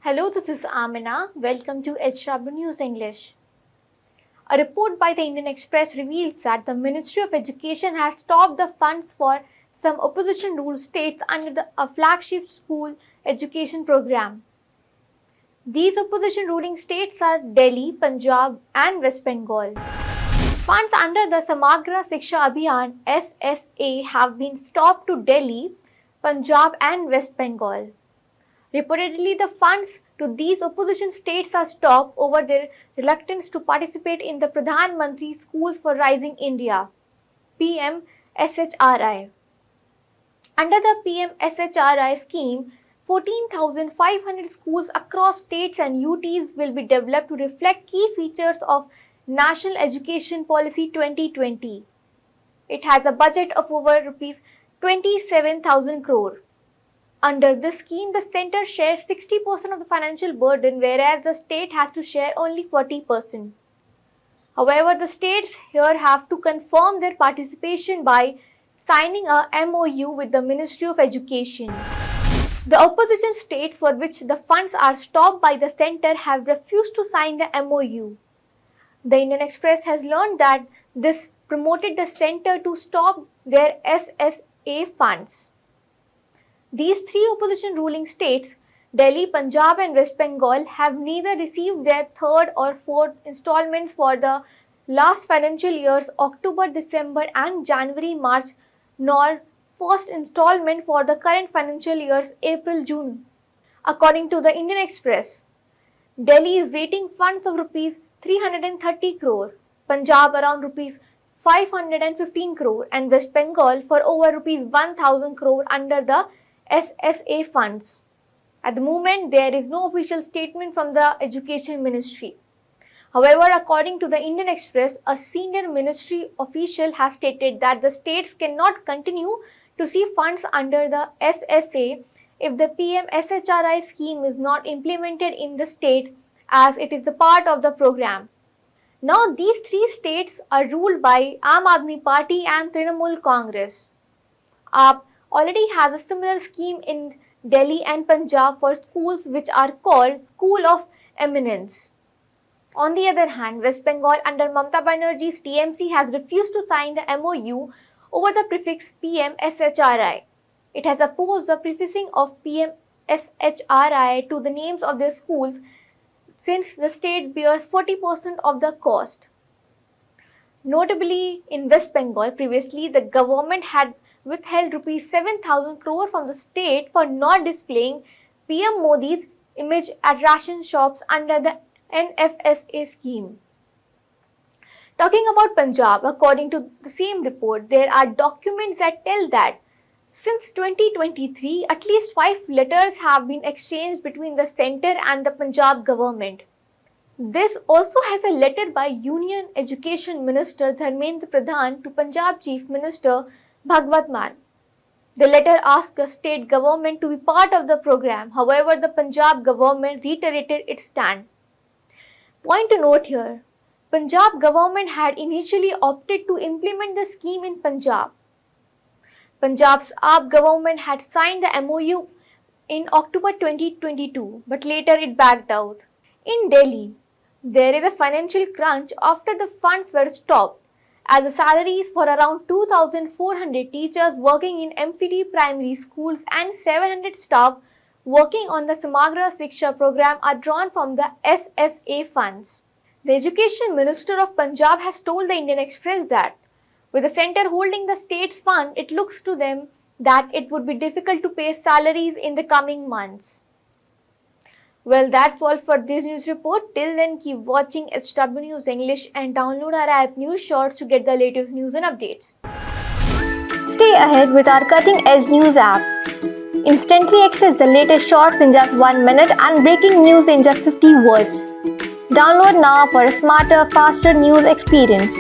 Hello, this is Amina. Welcome to HW News English. A report by the Indian Express reveals that the Ministry of Education has stopped the funds for some opposition ruled states under a flagship school education program. These opposition ruling states are Delhi, Punjab, and West Bengal. Funds under the Samagra Shiksha Abhiyan SSA have been stopped to Delhi, Punjab, and West Bengal. Reportedly, the funds to these opposition states are stopped over their reluctance to participate in the Pradhan Mantri Schools for Rising India (PM-SHRI). Under the PM-SHRI scheme, 14,500 schools across states and UTs will be developed to reflect key features of National Education Policy 2020. It has a budget of over Rs 27,000 crore. Under this scheme, the centre shares 60% of the financial burden, whereas the state has to share only 40%. However, the states here have to confirm their participation by signing a MOU with the Ministry of Education. The opposition states for which the funds are stopped by the centre have refused to sign the MOU. The Indian Express has learned that this promoted the centre to stop their SSA funds. These three opposition ruling states, Delhi, Punjab and West Bengal, have neither received their third or fourth installments for the last financial years October, December and January-March, nor first installment for the current financial years April-June. According to the Indian Express, Delhi is waiting funds of Rs 330 crore, Punjab around Rs 515 crore and West Bengal for over Rs 1,000 crore under the SSA funds. At the moment, there is no official statement from the Education Ministry. However, according to the Indian Express, a senior ministry official has stated that the states cannot continue to see funds under the SSA if the PM-SHRI scheme is not implemented in the state as it is a part of the program. Now, these three states are ruled by Aam Aadmi Party and Trinamool Congress. AAP already has a similar scheme in Delhi and Punjab for schools which are called School of Eminence. On the other hand, West Bengal under Mamata Banerjee's TMC has refused to sign the MOU over the prefix PM-SHRI. It has opposed the prefixing of PM-SHRI to the names of their schools since the state bears 40% of the cost. Notably, in West Bengal, previously the government had withheld Rs 7,000 crore from the state for not displaying PM Modi's image at ration shops under the NFSA scheme. Talking about Punjab, according to the same report, there are documents that tell that since 2023, at least 5 letters have been exchanged between the centre and the Punjab government. This also has a letter by Union Education Minister Dharmendra Pradhan to Punjab Chief Minister Bhagwat Mann. The letter asked the state government to be part of the program. However, the Punjab government reiterated its stand. Point to note here, Punjab government had initially opted to implement the scheme in Punjab. Punjab's AAP government had signed the MOU in October 2022, but later it backed out. In Delhi, there is a financial crunch after the funds were stopped, as the salaries for around 2,400 teachers working in MCD primary schools and 700 staff working on the Samagra Shiksha program are drawn from the SSA funds. The Education Minister of Punjab has told the Indian Express that with the centre holding the state's fund, it looks to them that it would be difficult to pay salaries in the coming months. Well, that's all for this news report. Till then, keep watching HW News English and download our app News Shorts to get the latest news and updates. Stay ahead with our cutting-edge news app. Instantly access the latest shorts in just 1 minute and breaking news in just 50 words. Download now for a smarter, faster news experience.